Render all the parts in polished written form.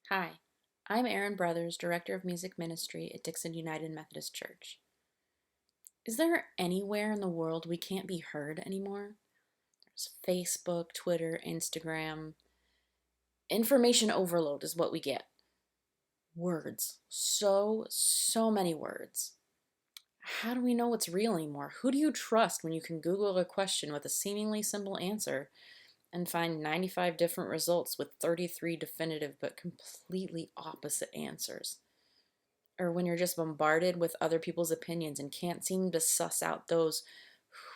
Hi, I'm Erin Brothers, Director of Music Ministry at Dixon United Methodist Church. Is there anywhere in the world we can't be heard anymore? There's Facebook, Twitter, Instagram. Information overload is what we get. Words. So many words. How do we know what's real anymore? Who do you trust when you can Google a question with a seemingly simple answer and find 95 different results with 33 definitive but completely opposite answers? Or when you're just bombarded with other people's opinions and can't seem to suss out those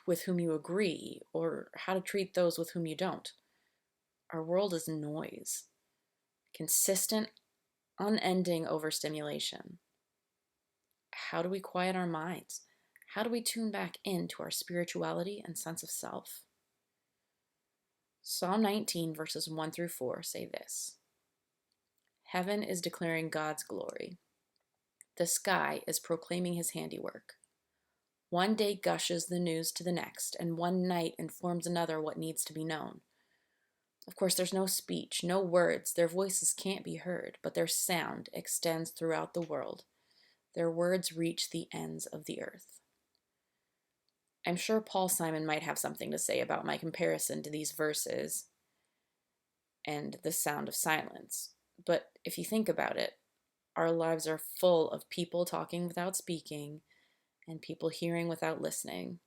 with whom you agree or how to treat those with whom you don't. Our world is noise, consistent, unending overstimulation. How do we quiet our minds? How do we tune back into our spirituality and sense of self? Psalm 19, verses 1 through 4 say this: Heaven is declaring God's glory. The sky is proclaiming his handiwork. One day gushes the news to the next, and one night informs another what needs to be known. Of course, there's no speech, no words. Their voices can't be heard, but their sound extends throughout the world. Their words reach the ends of the earth. I'm sure Paul Simon might have something to say about my comparison to these verses and the sound of silence. But if you think about it, our lives are full of people talking without speaking and people hearing without listening.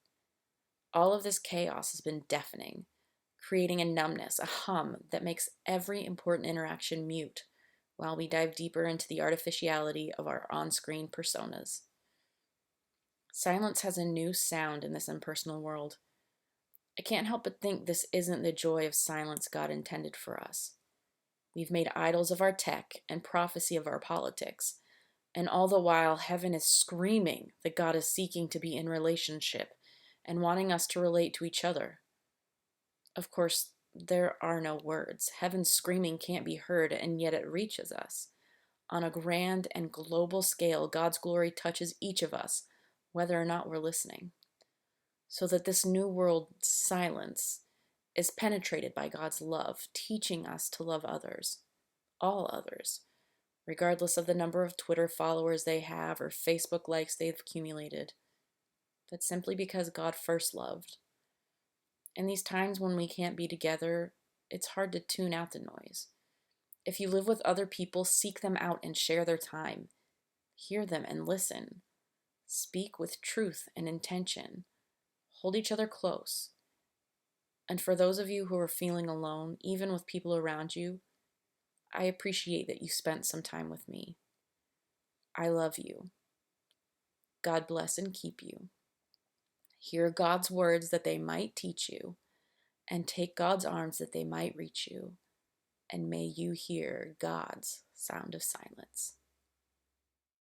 All of this chaos has been deafening, creating a numbness, a hum that makes every important interaction mute while we dive deeper into the artificiality of our on screen personas. Silence has a new sound in this impersonal world. I can't help but think this isn't the joy of silence God intended for us. We've made idols of our tech and prophecy of our politics, and all the while heaven is screaming that God is seeking to be in relationship and wanting us to relate to each other. Of course, there are no words. Heaven's screaming can't be heard, and yet it reaches us. On a grand and global scale, God's glory touches each of us, whether or not we're listening. So that this new world silence is penetrated by God's love, teaching us to love others, all others, regardless of the number of Twitter followers they have or Facebook likes they've accumulated, but simply because God first loved. In these times when we can't be together, it's hard to tune out the noise. If you live with other people, seek them out and share their time. Hear them and listen. Speak with truth and intention. Hold each other close. And for those of you who are feeling alone, even with people around you, I appreciate that you spent some time with me. I love you. God bless and keep you. Hear God's words that they might teach you, and take God's arms that they might reach you. And may you hear God's sound of silence.